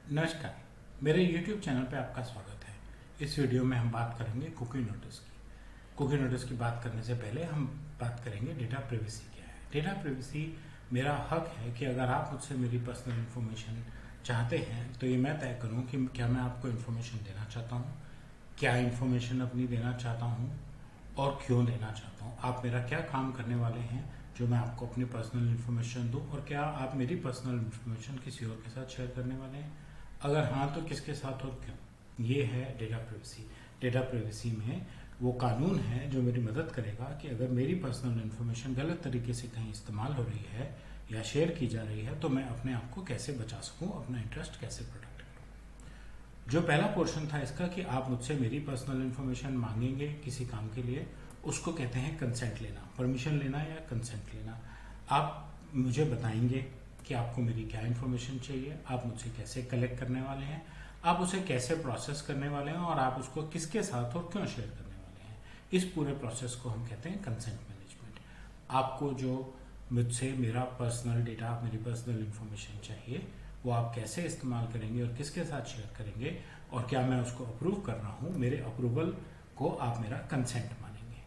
नमस्कार, मेरे YouTube channel पे आपका स्वागत है। इस वीडियो में हम बात करेंगे कुकी नोटिस की। कुकी नोटिस की बात करने से पहले हम बात करेंगे डेटा प्राइवेसी क्या है। डेटा प्राइवेसी मेरा हक है कि अगर आप मुझसे मेरी पर्सनल इन्फॉर्मेशन चाहते हैं तो ये मैं तय करूँ कि क्या मैं आपको इन्फॉर्मेशन देना चाहता हूँ, क्या इन्फॉर्मेशन अपनी देना चाहता हूँ और क्यों देना चाहता हूँ। आप मेरा क्या काम करने वाले हैं जो मैं आपको अपनी पर्सनल इन्फॉर्मेशन दूँ, और क्या आप मेरी पर्सनल इन्फॉर्मेशन किसी और के साथ शेयर करने वाले हैं, अगर हाँ तो किसके साथ और क्यों। ये है डेटा प्राइवेसी। डेटा प्राइवेसी में वो कानून है जो मेरी मदद करेगा कि अगर मेरी पर्सनल इन्फॉर्मेशन गलत तरीके से कहीं इस्तेमाल हो रही है या शेयर की जा रही है तो मैं अपने आप को कैसे बचा सकूं, अपना इंटरेस्ट कैसे प्रोटेक्ट करूं। जो पहला पोर्शन था इसका कि आप मुझसे मेरी पर्सनल इन्फॉर्मेशन मांगेंगे किसी काम के लिए, उसको कहते हैं कंसेंट लेना, परमिशन लेना या कंसेंट लेना। आप मुझे बताएंगे कि आपको मेरी क्या इन्फॉर्मेशन चाहिए, आप मुझसे कैसे कलेक्ट करने वाले हैं, आप उसे कैसे प्रोसेस करने वाले हैं और आप उसको किसके साथ और क्यों शेयर करने वाले हैं। इस पूरे प्रोसेस को हम कहते हैं कंसेंट मैनेजमेंट। आपको जो मुझसे मेरा पर्सनल डेटा, मेरी पर्सनल इन्फॉर्मेशन चाहिए वो आप कैसे इस्तेमाल करेंगे और किसके साथ शेयर करेंगे और क्या मैं उसको अप्रूव कर रहा हूँ, मेरे अप्रूवल को आप मेरा कंसेंट मानेंगे।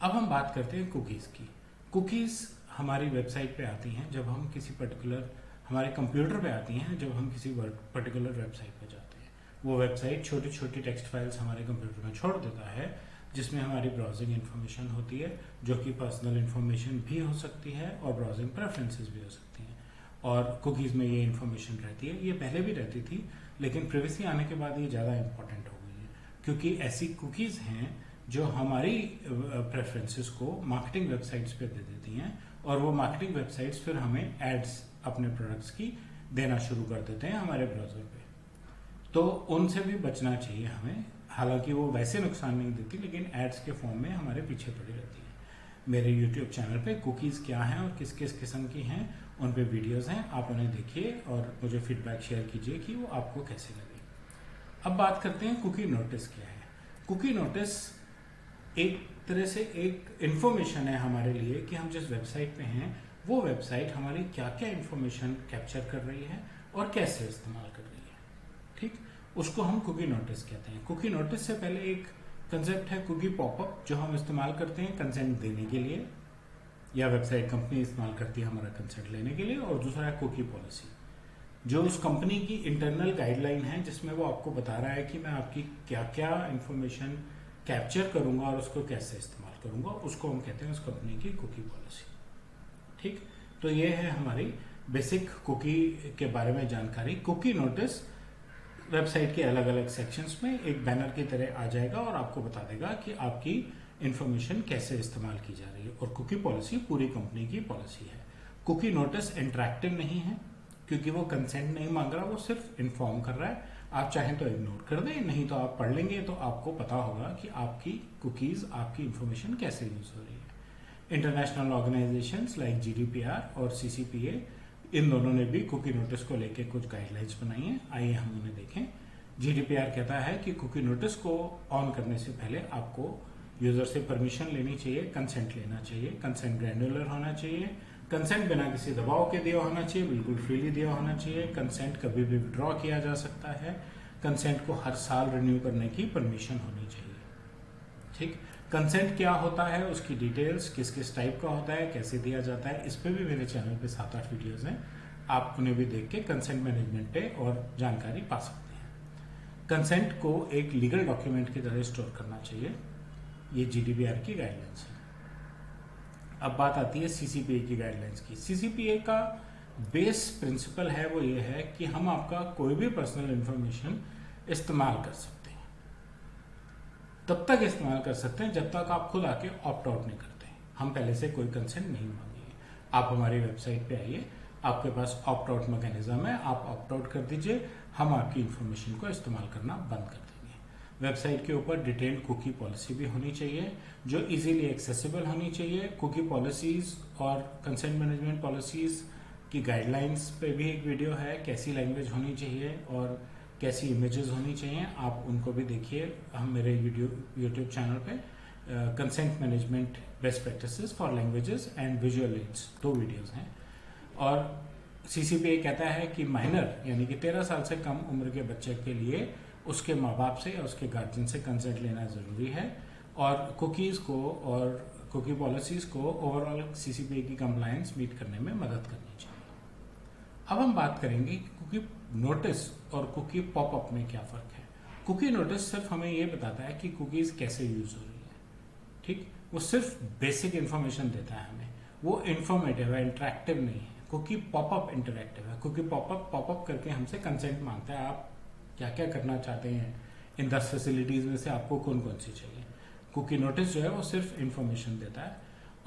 अब हम बात करते हैं कुकीज़ की। कुकीज़ हमारी वेबसाइट पे आती हैं जब हम किसी पर्टिकुलर, हमारे कंप्यूटर पे आती हैं जब हम किसी पर्टिकुलर वेबसाइट पे जाते हैं। वो वेबसाइट छोटी छोटी टेक्स्ट फाइल्स हमारे कंप्यूटर में छोड़ देता है जिसमें हमारी ब्राउजिंग इन्फॉर्मेशन होती है, जो कि पर्सनल इन्फॉर्मेशन भी हो सकती है और ब्राउजिंग प्रेफरेंसेस भी हो सकती हैं। और कुकीज़ में ये इन्फॉर्मेशन रहती है। ये पहले भी रहती थी लेकिन प्राइवेसी आने के बाद ये ज़्यादा इंपॉर्टेंट हो गई है, क्योंकि ऐसी कुकीज़ हैं जो हमारी प्रेफरेंसेस को मार्केटिंग वेबसाइट्स पे दे देती हैं और वो मार्केटिंग वेबसाइट्स फिर हमें एड्स अपने प्रोडक्ट्स की देना शुरू कर देते हैं हमारे ब्राउजर पे। तो उनसे भी बचना चाहिए हमें। हालांकि वो वैसे नुकसान नहीं देती लेकिन एड्स के फॉर्म में हमारे पीछे पड़ी रहती है। मेरे यूट्यूब चैनल पे कुकीज़ क्या हैं और किस किस किस्म की हैं उन पे वीडियोस हैं, आप उन्हें देखिए और मुझे फीडबैक शेयर कीजिए कि वो आपको कैसे लगे। अब बात करते हैं कुकी नोटिस क्या है। कुकी नोटिस एक तरह से एक इन्फॉर्मेशन है हमारे लिए कि हम जिस वेबसाइट पे हैं वो वेबसाइट हमारी क्या क्या इन्फॉर्मेशन कैप्चर कर रही है और कैसे इस्तेमाल कर रही है। ठीक, उसको हम कुकी नोटिस कहते हैं। कुकी नोटिस से पहले एक कंसेप्ट है कुकी पॉपअप, जो हम इस्तेमाल करते हैं कंसेंट देने के लिए या वेबसाइट कंपनी इस्तेमाल करती है हमारा कंसेंट लेने के लिए। और दूसरा है कुकी पॉलिसी, जो उस कंपनी की इंटरनल गाइडलाइन है जिसमें वो आपको बता रहा है कि मैं आपकी क्या क्या इन्फॉर्मेशन कैप्चर करूंगा और उसको कैसे इस्तेमाल करूंगा। उसको हम कहते हैं उस कंपनी की कुकी पॉलिसी। ठीक, तो ये है हमारी बेसिक कुकी के बारे में जानकारी। कुकी नोटिस वेबसाइट के अलग अलग सेक्शंस में एक बैनर की तरह आ जाएगा और आपको बता देगा कि आपकी इंफॉर्मेशन कैसे इस्तेमाल की जा रही है। और कुकी पॉलिसी पूरी कंपनी की पॉलिसी है। कुकी नोटिस इंटरेक्टिव नहीं है क्योंकि वो कंसेंट नहीं मांग रहा, वो सिर्फ इन्फॉर्म कर रहा है। आप चाहें तो इग्नोर कर दें, नहीं तो आप पढ़ लेंगे तो आपको पता होगा कि आपकी कुकीज़, आपकी इंफॉर्मेशन कैसे यूज हो रही है। इंटरनेशनल ऑर्गेनाइजेशंस लाइक जीडीपीआर और सीसीपीए, इन दोनों ने भी कुकी नोटिस को लेकर कुछ गाइडलाइंस बनाई हैं। आइए हम उन्हें देखें। जीडीपीआर कहता है कि कुकी नोटिस को ऑन करने से पहले आपको यूजर से परमिशन लेनी चाहिए, कंसेंट लेना चाहिए, कंसेंट ग्रैन्युलर होना चाहिए, कंसेंट बिना किसी दबाव के दिया होना चाहिए, बिल्कुल फ्रीली दिया होना चाहिए, कंसेंट कभी भी विड्रॉ किया जा सकता है, कंसेंट को हर साल रिन्यू करने की परमिशन होनी चाहिए। ठीक, कंसेंट क्या होता है, उसकी डिटेल्स, किस किस टाइप का होता है, कैसे दिया जाता है, इस पे भी मेरे चैनल पे 7-8 वीडियोस हैं, आप उन्हें भी देख के कंसेंट मैनेजमेंट पे और जानकारी पा सकते हैं। कंसेंट को एक लीगल डॉक्यूमेंट की तरह स्टोर करना चाहिए, ये जीडीपीआर की गाइडलाइंस है। अब बात आती है सीसीपीए की गाइडलाइंस की। सीसीपीए का बेस प्रिंसिपल है वो ये है कि हम आपका कोई भी पर्सनल इंफॉर्मेशन इस्तेमाल कर सकते हैं, तब तक इस्तेमाल कर सकते हैं जब तक आप खुद आके ऑप्ट आउट नहीं करते हैं। हम पहले से कोई कंसेंट नहीं मांगेंगे। आप हमारी वेबसाइट पे आइए, आपके पास ऑप्ट आउट मैकेनिज्म है, आप ऑप्ट आउट कर दीजिए, हम आपकी इंफॉर्मेशन को इस्तेमाल करना बंद कर देंगे। वेबसाइट के ऊपर डिटेल्ड कुकी पॉलिसी भी होनी चाहिए जो इजीली एक्सेसिबल होनी चाहिए। कुकी पॉलिसीज और कंसेंट मैनेजमेंट पॉलिसीज की गाइडलाइंस पे भी एक वीडियो है, कैसी लैंग्वेज होनी चाहिए और कैसी इमेजेस होनी चाहिए, आप उनको भी देखिए। हम मेरे यूट्यूब चैनल पे consent management best practices for languages and visual aids 2 videos हैं। और CCPA कहता है कि माइनर यानी कि 13 साल से कम उम्र के बच्चे के लिए उसके माँ बाप से या उसके गार्जियन से कंसेंट लेना ज़रूरी है, और कुकीज़ को और कुकी पॉलिसीज़ को ओवरऑल CCPA की कंप्लायंस मीट करने में मदद करनी चाहिए। अब हम बात करेंगे कि कुकी नोटिस और कुकी पॉपअप में क्या फ़र्क है। कुकी नोटिस सिर्फ हमें ये बताता है कि कुकीज़ कैसे यूज़ हो रही है, ठीक, वो सिर्फ बेसिक इन्फॉर्मेशन देता है हमें, वो इन्फॉर्मेटिव है, इंटरेक्टिव नहीं है। कुकी पॉपअप इंटरेक्टिव है। कुकी पॉपअप करके हमसे कंसेंट मांगता है, आप क्या क्या करना चाहते हैं, इन 10 फैसिलिटीज़ में से आपको कौन कौन सी चाहिए। कुकी नोटिस जो है वो सिर्फ इन्फॉर्मेशन देता है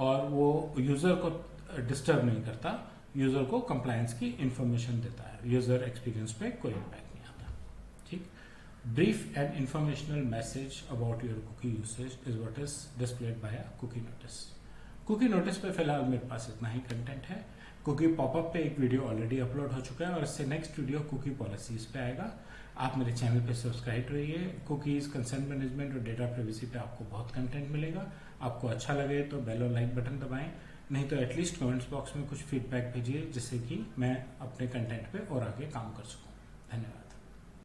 और वो यूज़र को डिस्टर्ब नहीं करता, यूज़र को कंप्लायंस की इन्फॉर्मेशन देता है, यूज़र एक्सपीरियंस पे कोई इम्पैक्ट नहीं आता, ठीक। Brief and informational message about your cookie usage is what is displayed by a cookie notice. Cookie notice पे फिलहाल मेरे पास इतना ही कंटेंट है। कुकी पॉपअप पे एक वीडियो ऑलरेडी अपलोड हो चुका है और इससे नेक्स्ट वीडियो कुकी पॉलिसीज पे आएगा। आप मेरे चैनल पे सब्सक्राइब रहिए। कुकीज़, कंसेंट मैनेजमेंट और डेटा प्राइवेसी पे आपको बहुत कंटेंट मिलेगा। आपको अच्छा लगे तो बेल और लाइक बटन दबाएं, नहीं तो एटलीस्ट कमेंट्स बॉक्स में कुछ फीडबैक भेजिए जिससे कि मैं अपने कंटेंट पे और आगे काम कर सकूं। धन्यवाद।